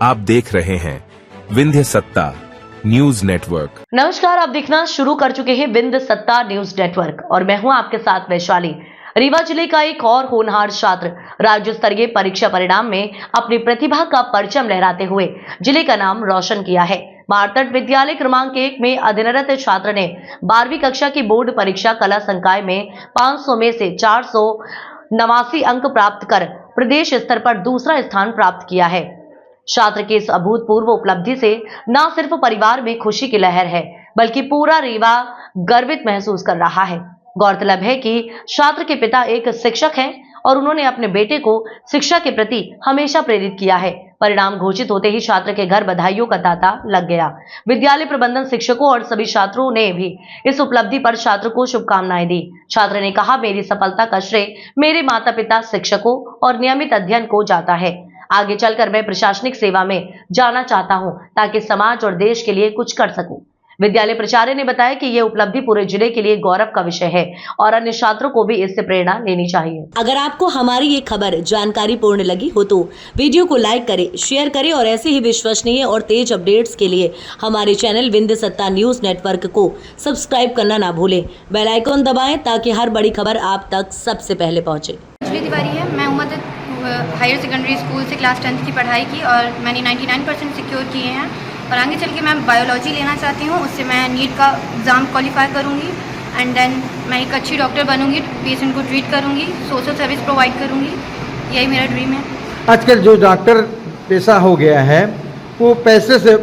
आप देख रहे हैं विंध्य सत्ता न्यूज नेटवर्क। नमस्कार, आप देखना शुरू कर चुके हैं विंध्य सत्ता न्यूज नेटवर्क और मैं हूं आपके साथ वैशाली। रीवा जिले का एक और होनहार छात्र राज्य स्तरीय परीक्षा परिणाम में अपनी प्रतिभा का परचम लहराते हुए जिले का नाम रोशन किया है। मारतट विद्यालय क्रमांक 1 में अध्ययनरत छात्र ने 12वीं कक्षा की बोर्ड परीक्षा कला संकाय में 500 में से 489 अंक प्राप्त कर प्रदेश स्तर पर दूसरा स्थान प्राप्त किया है। छात्र की इस अभूतपूर्व उपलब्धि से न सिर्फ परिवार में खुशी की लहर है, बल्कि पूरा रीवा गर्वित महसूस कर रहा है। गौरतलब है कि छात्र के पिता एक शिक्षक हैं और उन्होंने अपने बेटे को शिक्षा के प्रति हमेशा प्रेरित किया है। परिणाम घोषित होते ही छात्र के घर बधाइयों का तांता लग गया। विद्यालय प्रबंधन, शिक्षकों और सभी छात्रों ने भी इस उपलब्धि पर छात्र को शुभकामनाएं दी। छात्र ने कहा, मेरी सफलता का श्रेय मेरे माता पिता, शिक्षकों और नियमित अध्ययन को जाता है। आगे चलकर मैं प्रशासनिक सेवा में जाना चाहता हूं ताकि समाज और देश के लिए कुछ कर सकूं। विद्यालय प्राचार्य ने बताया कि यह उपलब्धि पूरे जिले के लिए गौरव का विषय है और अन्य छात्रों को भी इससे प्रेरणा लेनी चाहिए। अगर आपको हमारी ये खबर जानकारी पूर्ण लगी हो तो वीडियो को लाइक करें, शेयर करें और ऐसे ही विश्वसनीय और तेज अपडेट्स के लिए हमारे चैनल विंध्य सत्ता न्यूज नेटवर्क को सब्सक्राइब करना ना भूलें। बेल आइकॉन दबाएं ताकि हर बड़ी खबर आप तक सबसे पहले पहुंचे। तिवारी है, मैं उम्मद हायर सेकेंडरी स्कूल से क्लास 10th की पढ़ाई की और मैंने 99% सिक्योर किए हैं और आगे चल के मैं बायोलॉजी लेना चाहती हूँ। उससे मैं नीट का एग्ज़ाम क्वालिफाई करूँगी एंड देन मैं एक अच्छी डॉक्टर बनूँगी, पेशेंट को ट्रीट करूँगी, सोशल सर्विस प्रोवाइड करूँगी। यही मेरा ड्रीम है। आजकल जो डॉक्टर पेशा हो गया है वो पैसे से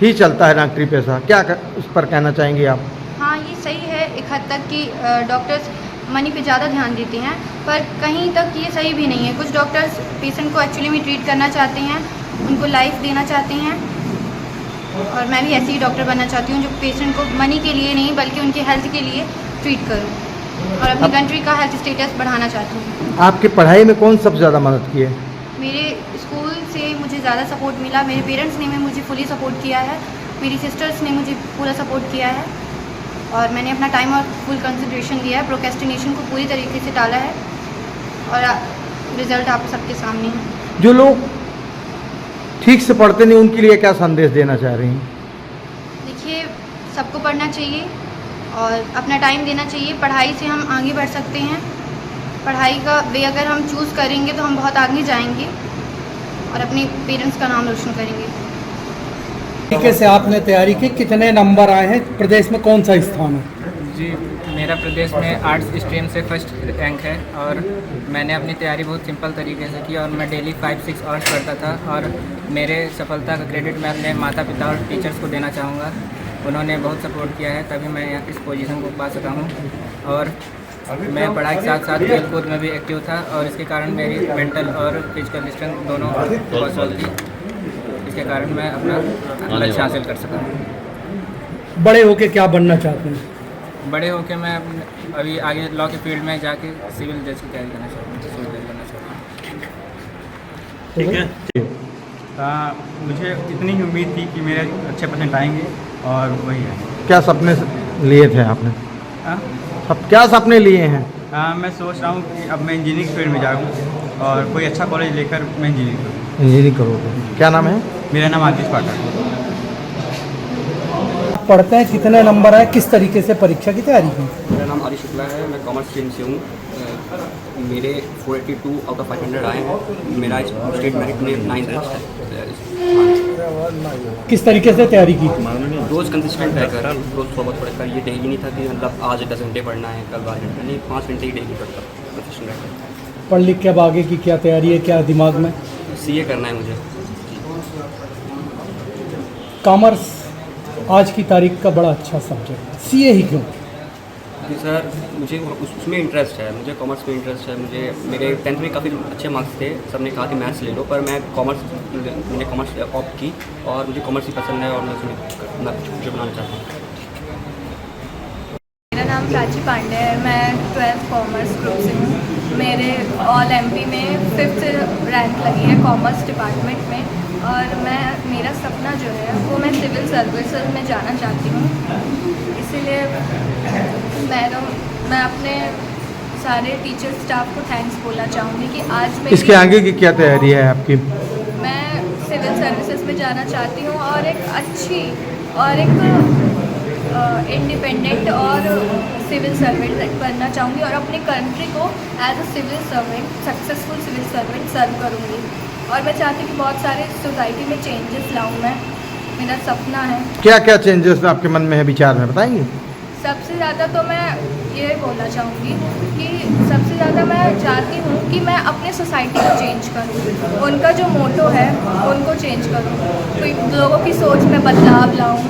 ही चलता है, डॉक्टरी पेशा, क्या उस पर कहना चाहेंगे आप? हाँ, ये सही है एक हद तक कि डॉक्टर्स मनी पे ज़्यादा ध्यान देते हैं, पर कहीं तक ये सही भी नहीं है। कुछ डॉक्टर्स पेशेंट को एक्चुअली में ट्रीट करना चाहते हैं, उनको लाइफ देना चाहते हैं और मैं भी ऐसी ही डॉक्टर बनना चाहती हूँ जो पेशेंट को मनी के लिए नहीं बल्कि उनके हेल्थ के लिए ट्रीट करूँ और अपनी कंट्री का हेल्थ स्टेटस बढ़ाना चाहती हूँ। आपकी पढ़ाई में कौन सबसे ज़्यादा मदद की है? मेरे स्कूल से मुझे ज़्यादा सपोर्ट मिला। मेरे पेरेंट्स ने मुझे फुली सपोर्ट किया है, मेरी सिस्टर्स ने मुझे पूरा सपोर्ट किया है और मैंने अपना टाइम और फुल कंसंट्रेशन दिया है। प्रोक्रेस्टिनेशन को पूरी तरीके से टाला है और रिजल्ट आप सबके सामने है। जो लोग ठीक से पढ़ते नहीं उनके लिए क्या संदेश देना चाह रही हैं? देखिए, सबको पढ़ना चाहिए और अपना टाइम देना चाहिए। पढ़ाई से हम आगे बढ़ सकते हैं। पढ़ाई का वे अगर हम चूज़ करेंगे तो हम बहुत आगे जाएंगे और अपने पेरेंट्स का नाम रोशन करेंगे। तरीके से आपने तैयारी की, कितने नंबर आए हैं, प्रदेश में कौन सा स्थान है? जी, मेरा प्रदेश में आर्ट्स स्ट्रीम से फर्स्ट रैंक है और मैंने अपनी तैयारी बहुत सिंपल तरीके से की और मैं डेली 5-6 आवर्स पढ़ता था और मेरे सफलता का क्रेडिट मैं अपने माता पिता और टीचर्स को देना चाहूँगा। उन्होंने बहुत सपोर्ट किया है तभी मैं इस पोजीशन को पा सका हूँ और मैं पढ़ाई के साथ साथ खेल कूद में भी एक्टिव था और इसके कारण मेरी मेंटल और फिजिकल स्ट्रेंथ दोनों बहुत सॉल्व थी। इसके कारण मैं अपना लक्ष्य हासिल कर सका। बड़े होके क्या बनना चाहते हैं? बड़े होके मैं अभी आगे लॉ के फील्ड में जाके सिविल जज की तैयारी करना चाहता हूँ, सिविल जज बनना चाहता हूँ। ठीक है, मुझे इतनी ही उम्मीद थी कि मेरे अच्छे परसेंट आएंगे और वही है। क्या सपने लिए थे आपने? अब क्या सपने लिए हैं? मैं सोच रहा हूँ कि अब मैं इंजीनियरिंग फील्ड में जाऊँ और कोई अच्छा कॉलेज लेकर मैं इंजीनियरिंग करूँ। इंजीनियरिंग करोगे? क्या नाम है? मेरा नाम आतिश पाठक। पढ़ते हैं, कितने नंबर आए, किस तरीके से परीक्षा की तैयारी की? मेरा नाम आदिश शुक्ला है, मैं कॉमर्स स्ट्रीम से हूँ। मेरे 482 आउट ऑफ 500 आए हैं। मेरा स्टेट मेरिट में 9 रैंक है। किस तरीके से तैयारी की? रोज़ कंसिस्टेंट रहकर, रोज़ थोड़ा बहुत पढ़कर। ये डेली नहीं था कि मतलब आज 10 घंटे पढ़ना है, कल 12 घंटे नहीं, 5 घंटे ही डेली पढ़ता, कंसिस्टेंट रहकर। पढ़ लिख के अब आगे की क्या तैयारी है, क्या दिमाग में? CA करना है मुझे। कॉमर्स आज की तारीख का बड़ा अच्छा सब्जेक्ट है, CA ही क्यों? जी सर, मुझे उसमें इंटरेस्ट है, मुझे कॉमर्स में इंटरेस्ट है। मुझे मेरे 10th में काफ़ी अच्छे मार्क्स थे, सबने कहा कि मैथ्स ले लो, पर मैं मैंने कॉमर्स ऑप्ट की और मुझे कॉमर्स ही पसंद है और मैं उसमें अपना फ्यूचर बनाना चाहता हूँ। मेरा नाम प्राची पांडे है, मैं 12th कॉमर्स ग्रुप से हूँ। मेरे ऑल MP में 5th रैंक लगी है कॉमर्स डिपार्टमेंट में और मेरा सपना जो है वो मैं सिविल सर्विसेज में जाना चाहती हूँ। इसीलिए मैं अपने सारे टीचर स्टाफ को थैंक्स बोलना चाहूँगी कि आज मैं इसके आगे की क्या तैयारी है आपकी? मैं सिविल सर्विस जाना चाहती हूँ और एक अच्छी और एक इंडिपेंडेंट और सिविल सर्वेंट बनना चाहूँगी और अपनी कंट्री को as a civil servant, successful civil servant serve करूँगी। और मैं चाहती हूँ कि बहुत सारे सोसाइटी में चेंजेस लाऊँ मैं, मेरा सपना है। क्या क्या चेंजेस आपके मन में है, विचार में बताएंगे? सबसे ज़्यादा तो मैं ये बोलना चाहूँगी कि सबसे ज़्यादा मैं चाहती हूँ कि मैं अपने सोसाइटी को चेंज करूँ, उनका जो मोटो है उनको चेंज करूँ, कोई लोगों की सोच में बदलाव लाऊँ,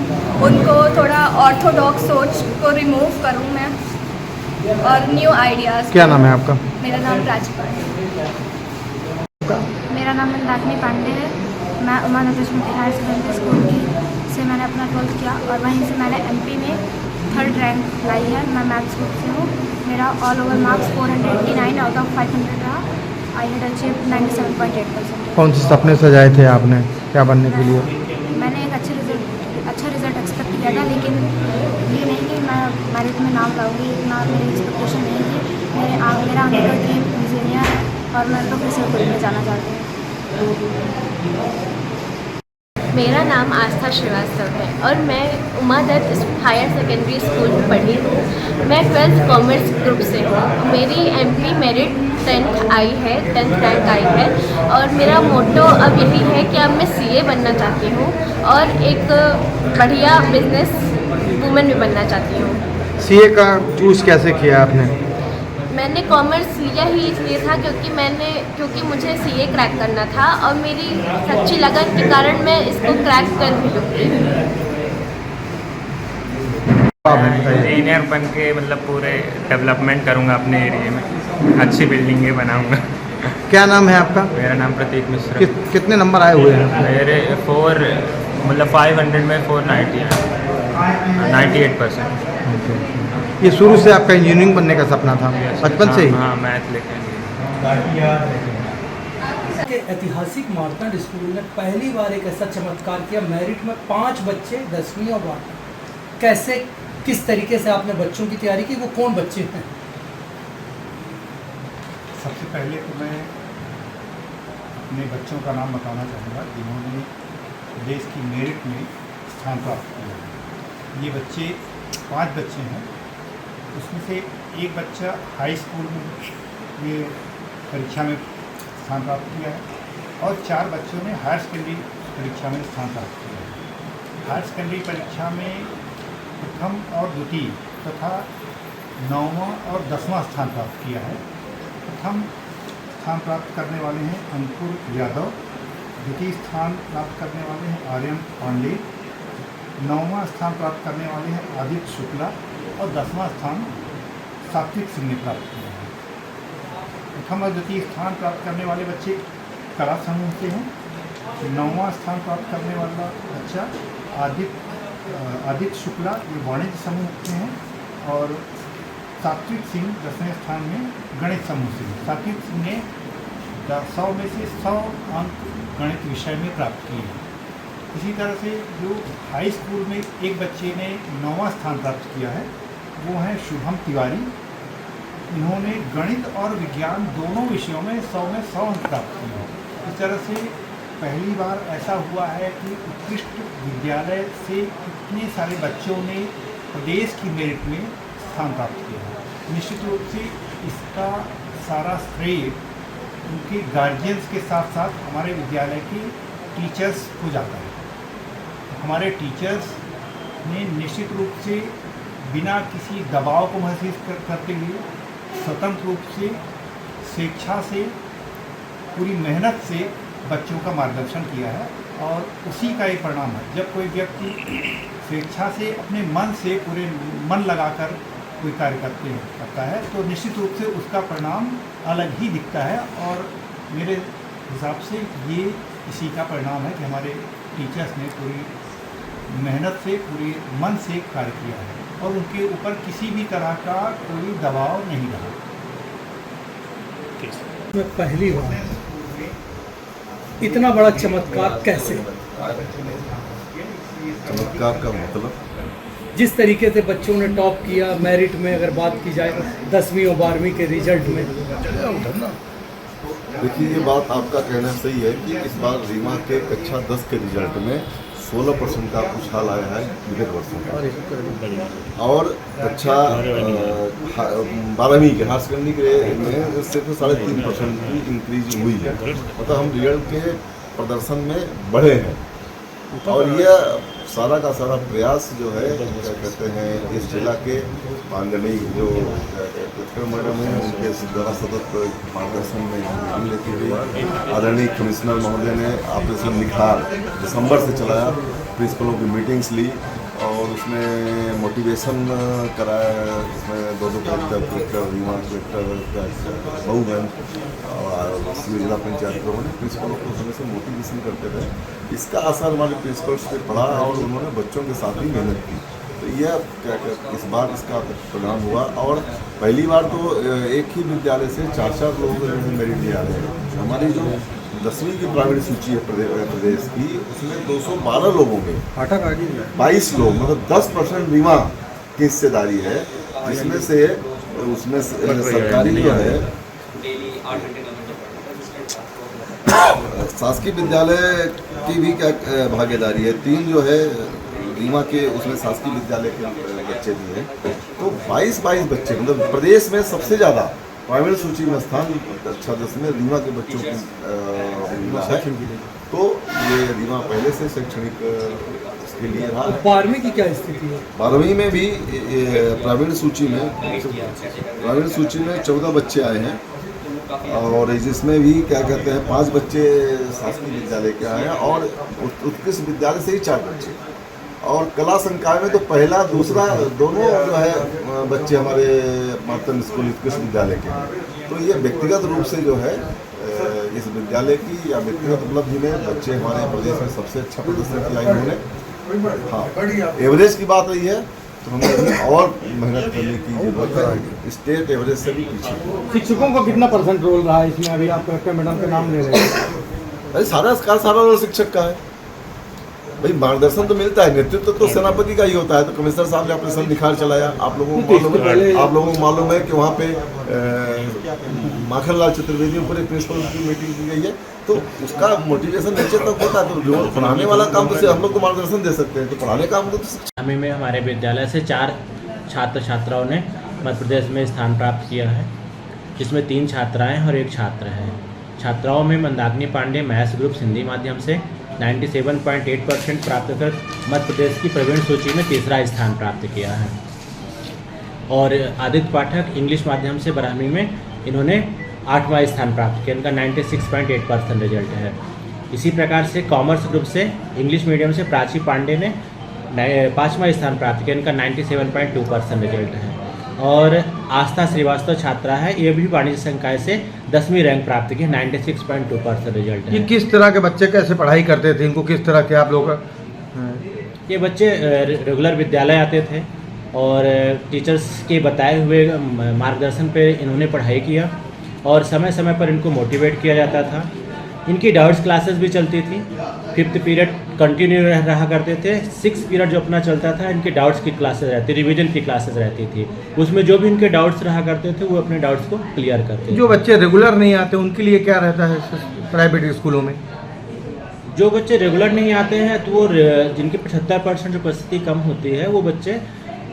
उनको थोड़ा ऑर्थोडॉक्स सोच को रिमूव करूँ मैं और न्यू आइडियाज़। क्या नाम है आपका? मेरा नाम प्राची पांडे। मेरा नाम मंदाकिनी पांडे है। मैं उमा नवलक्ष्मी हायर सेकेंडरी स्कूल की से मैंने अपना 12th किया और वहीं से मैंने MP में 3rd रैंक लाई है। मैं मैथ्स ग्रुप से हूँ। मेरा all over marks 489 out of 500 रहा। I had achieve 97.8%। कौन से सपने सजाए थे आपने क्या बनने के लिए? मैंने एक अच्छा रिजल्ट एक्सपेक्ट किया था, लेकिन ये नहीं कि मैं मेरिट में नाम लाऊंगी, इतना मेरी एक्सपेक्टेशन नहीं थी। मेरा आगे का ड्रीम इंजीनियर है और मैं प्रोफेसर फील्ड में जाना चाहती हूँ। मेरा नाम आस्था श्रीवास्तव है और मैं Uma Dutt higher secondary school में पढ़ी हूँ। मैं 12th कॉमर्स ग्रुप से हूँ। मेरी MP मेरिट 10th आई है, 10th रैंक आई है और मेरा मोटो अब यही है कि अब मैं CA बनना चाहती हूँ और एक बढ़िया बिजनेस वूमेन भी बनना चाहती हूँ। CA का चूज़ कैसे किया आपने? मैंने कॉमर्स लिया ही इसलिए था क्योंकि मुझे CA क्रैक करना था और मेरी सच्ची लगन के कारण मैं इसको क्रैक कर भी लूँगी। इंजीनियर बन के मतलब पूरे डेवलपमेंट करूँगा अपने एरिया में, अच्छी बिल्डिंगें बनाऊँगा। क्या नाम है आपका? मेरा नाम प्रतीक मिश्रा। कितने नंबर आए हुए हैं? मेरे 500 में 490 है, 98%। ये शुरू से आपका इंजीनियरिंग बनने का सपना था बचपन से ही? हाँ, मैथ लेके। ऐतिहासिक मार्तंड स्कूल ने पहली बार एक ऐसा चमत्कार किया, मेरिट में 5 बच्चे 10वीं और 12वीं। कैसे, किस तरीके से आपने बच्चों की तैयारी की? वो कौन बच्चे हैं? सबसे पहले तो मैं अपने बच्चों का नाम बताना चाहूँगा जिन्होंने देश की मेरिट में स्थान प्राप्त किया है। ये बच्चे 5 बच्चे हैं। उसमें से एक बच्चा हाई स्कूल में ये परीक्षा में स्थान प्राप्त किया है और 4 बच्चों ने हायर सेकेंडरी परीक्षा में स्थान प्राप्त किया है। हायर सेकेंडरी परीक्षा में प्रथम और द्वितीय तथा 9वां और 10वां स्थान प्राप्त किया है। प्रथम स्थान प्राप्त करने वाले हैं अंकुर यादव, द्वितीय स्थान प्राप्त करने वाले हैं आर्यन पांडे, 9वां स्थान प्राप्त करने वाले हैं आदित्य शुक्ला और 10वां स्थान सात्विक सिंह ने प्राप्त किया है। प्रथम और द्वितीय स्थान प्राप्त करने वाले बच्चे कला समूह से हैं। 9वां स्थान प्राप्त करने वाला बच्चा आदित्य शुक्ला ये वाणिज्य समूह से हैं और सात्विक सिंह 10वें स्थान में गणित समूह से। सात्विक सिंह ने 100 में से 100 अंक गणित विषय में प्राप्त किए हैं। इसी तरह से जो हाई स्कूल में एक बच्चे ने 9वां स्थान प्राप्त किया है वो है शुभम तिवारी। इन्होंने गणित और विज्ञान दोनों विषयों में 100 में 100 अंक प्राप्त किए हैं। इस तरह से पहली बार ऐसा हुआ है कि उत्कृष्ट विद्यालय से इतने सारे बच्चों ने प्रदेश की मेरिट में स्थान प्राप्त किया है। निश्चित रूप से इसका सारा श्रेय उनके गार्जियंस के साथ साथ हमारे विद्यालय के टीचर्स को जाता है। हमारे टीचर्स ने निश्चित रूप से बिना किसी दबाव को महसूस करते हुए स्वतंत्र रूप से स्वेच्छा से पूरी मेहनत से बच्चों का मार्गदर्शन किया है और उसी का एक परिणाम है। जब कोई व्यक्ति स्वेच्छा से अपने मन से पूरे मन लगाकर कोई कार्य करता है तो निश्चित रूप से उसका परिणाम अलग ही दिखता है और मेरे हिसाब से ये इसी का परिणाम है कि हमारे टीचर्स ने पूरी मेहनत से पूरे मन से कार्य किया है और उनके ऊपर किसी भी तरह का कोई दबाव नहीं रहा। पहली बार इतना बड़ा चमत्कार कैसे? चमत्कार का मतलब जिस तरीके से बच्चों ने टॉप किया मेरिट में, अगर बात की जाए 10वीं और 12वीं के रिजल्ट में, देखिए, ये बात आपका कहना सही है कि इस बार रीमा के कक्षा 10 के रिजल्ट में 16% का उछाल आया है विगत वर्षों का, और कक्षा 12वीं के हायर सेकेंडरी के में सिर्फ 3.5% की इंक्रीज हुई है। मतलब हम रिजल्ट के प्रदर्शन में बढ़े हैं, और यह सारा का सारा प्रयास जो है क्या कहते हैं इस जिला के माननीय जो कलेक्टर मैडम हैं उनके द्वारा सतत मार्गदर्शन में मीटिंग लेती हुई, आदरणीय कमिश्नर महोदय ने ऑपरेशन निखार दिसंबर से चलाया, प्रिंसिपलों की मीटिंग्स ली और उसमें मोटिवेशन कराया। उसमें दो कलेक्टर रीमा कलेक्टर बहुगन और जिला पंचायत प्रमुख ने प्रिंसिपलों को उसमें से मोटिवेशन करते रहे। इसका असर हमारे प्रिंसिपल्स पे पड़ा और उन्होंने बच्चों के साथ ही मेहनत की, तो यह क्या इस बार इसका परिणाम हुआ। और पहली बार तो एक ही विद्यालय से 4-4 लोग मेरिट ले आ रहे हैं। हमारी जो 10वीं की प्राइमरी सूची है प्रदेश की, उसमें 212 लोगों में 22 लोग, मतलब 10% रीमा की हिस्सेदारी है, जिसमें से उसमें सरकारी जो है शासकीय विद्यालय की भी क्या भागीदारी है। 3 जो है रीमा के, उसमें शासकीय विद्यालय के बच्चे भी हैं, तो 22 बच्चे, मतलब प्रदेश में सबसे ज़्यादा प्राइमरी सूची में स्थान कक्षा 10 में रीमा के बच्चों की मिला है। तो ये रीमा पहले से शैक्षणिक इसके लिए रहा। 12वीं की क्या स्थिति है? 12वीं में भी प्राइमरी सूची में 14 बच्चे आए हैं, और जिसमें भी क्या कहते हैं 5 बच्चे शासकीय विद्यालय के आए हैं और उत्कृष्ट विद्यालय से ही 4 बच्चे, और कला संकाय में तो पहला दूसरा दोनों जो है बच्चे हमारे मातम स्कूल उत्कृष्ट विद्यालय के हैं। तो ये व्यक्तिगत रूप से जो है इस विद्यालय की या व्यक्तिगत उपलब्धि में बच्चे हमारे प्रदेश में सबसे अच्छा प्रदर्शन किया इन्होंने। हाँ, एवरेज की बात रही है तो हमें अभी और मेहनत करने की जरूरत है, स्टेट एवरेज से भी पीछे। शिक्षकों का कितना % रोल रहा है इसमें? अभी आप कलेक्टर मैडम का नाम ले रहे हैं। अरे सारा रोल शिक्षक का है भाई। मार्गदर्शन तो मिलता है, नेतृत्व तो सेनापति का ही होता है। तो कमिश्नर साहब ने ऑपरेशन निखार चलाया, आप लोगों को मालूम है कि वहाँ पे माखनलाल चतुर्वेदी ऊपर एक प्रिंसिपल की मीटिंग की गई है, तो उसका मोटिवेशन नीचे तक होता है। तो जो पढ़ाने वाला काम तो हम लोग को मार्गदर्शन दे सकते हैं, तो पढ़ाने का तो हमें में हमारे विद्यालय से 4 छात्र छात्राओं ने मध्य प्रदेश में स्थान प्राप्त किया है, जिसमें 3 छात्राएँ और 1 छात्र है। छात्राओं में मंदाकिनी पांडे मैथ्स ग्रुप हिंदी माध्यम से 97.8% प्राप्त कर मध्य प्रदेश की प्रवीण सूची में 3रा स्थान प्राप्त किया है, और आदित्य पाठक इंग्लिश माध्यम से 12वीं में इन्होंने 8वां स्थान प्राप्त किया, इनका 96.8% रिजल्ट है। इसी प्रकार से कॉमर्स ग्रुप से इंग्लिश मीडियम से प्राची पांडे ने 5वां स्थान प्राप्त किया, इनका 97.2% रिजल्ट है। और आस्था श्रीवास्तव छात्रा है, ये भी वाणिज्य संकाय से 10वीं रैंक प्राप्त की, 96.2% रिजल्ट है। ये किस तरह के बच्चे कैसे पढ़ाई करते थे? इनको किस तरह के आप लोग? ये बच्चे रेगुलर विद्यालय आते थे और टीचर्स के बताए हुए मार्गदर्शन पे इन्होंने पढ़ाई किया, और समय समय पर इनको मोटिवेट किया जाता था। इनकी डाउट्स क्लासेस भी चलती थी, 5th पीरियड कंटिन्यू रहा करते थे, 6th पीरियड जो अपना चलता था इनके डाउट्स की क्लासेस रहती, रिवीजन की क्लासेस रहती थी। उसमें जो भी इनके डाउट्स रहा करते थे वो अपने डाउट्स को क्लियर करते थे। जो बच्चे रेगुलर नहीं आते उनके लिए क्या रहता है प्राइवेट स्कूलों में? जो बच्चे रेगुलर नहीं आते हैं तो वो जिनकी 75% उपस्थिति कम होती है वो बच्चे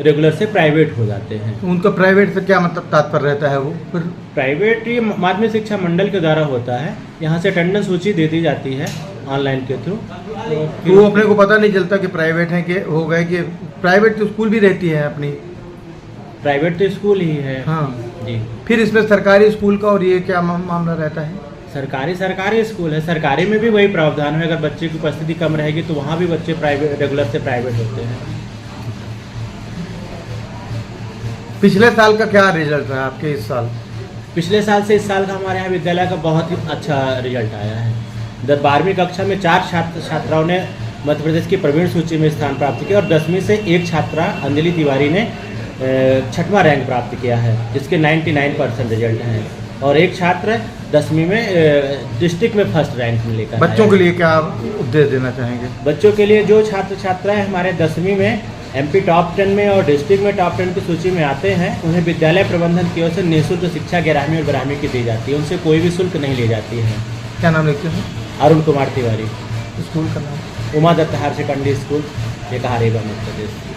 रेगुलर से प्राइवेट हो जाते हैं। उनका प्राइवेट से क्या मतलब तात्पर्य रहता है? वो फिर प्राइवेट ये माध्यमिक शिक्षा मंडल के द्वारा होता है, यहाँ से अटेंडेंस सूची दे दी जाती है ऑनलाइन के थ्रू। तो वो अपने को पता नहीं चलता कि प्राइवेट है कि हो गए कि प्राइवेट तो स्कूल भी रहती है अपनी? प्राइवेट तो स्कूल ही है। हाँ जी। फिर इसमें सरकारी स्कूल का और ये क्या मामला रहता है? सरकारी स्कूल है, सरकारी में भी वही प्रावधान है। अगर बच्चे की उपस्थिति कम रहेगी तो वहाँ भी बच्चे प्राइवेट रेगुलर से प्राइवेट होते हैं। पिछले साल का क्या रिजल्ट रहा आपके इस साल? पिछले साल से इस साल का हमारे यहाँ विद्यालय का बहुत ही अच्छा रिजल्ट आया है। 12वीं कक्षा में 4 छात्राओं ने मध्य प्रदेश की प्रवीण सूची में स्थान प्राप्त किया, और 10वीं से 1 छात्रा अंजलि तिवारी ने 6वां रैंक प्राप्त किया है, जिसके 99% रिजल्ट हैं, और 1 छात्र 10वीं में डिस्ट्रिक्ट में फर्स्ट रैंक में लेकर। बच्चों के लिए क्या उपदेश देना चाहेंगे? बच्चों के लिए जो छात्र छात्राएँ हमारे 10वीं में एमपी टॉप 10 में और डिस्ट्रिक्ट में टॉप 10 की सूची में आते हैं, उन्हें विद्यालय प्रबंधन की ओर से निःशुल्क शिक्षा 11वीं और 12वीं की दी जाती है। उनसे कोई भी शुल्क नहीं ली जाती है। क्या नाम लिखते हैं? अरुण कुमार तिवारी, स्कूल का नाम? Uma Dutt higher secondary school, ये कहा रीवा मध्य प्रदेश।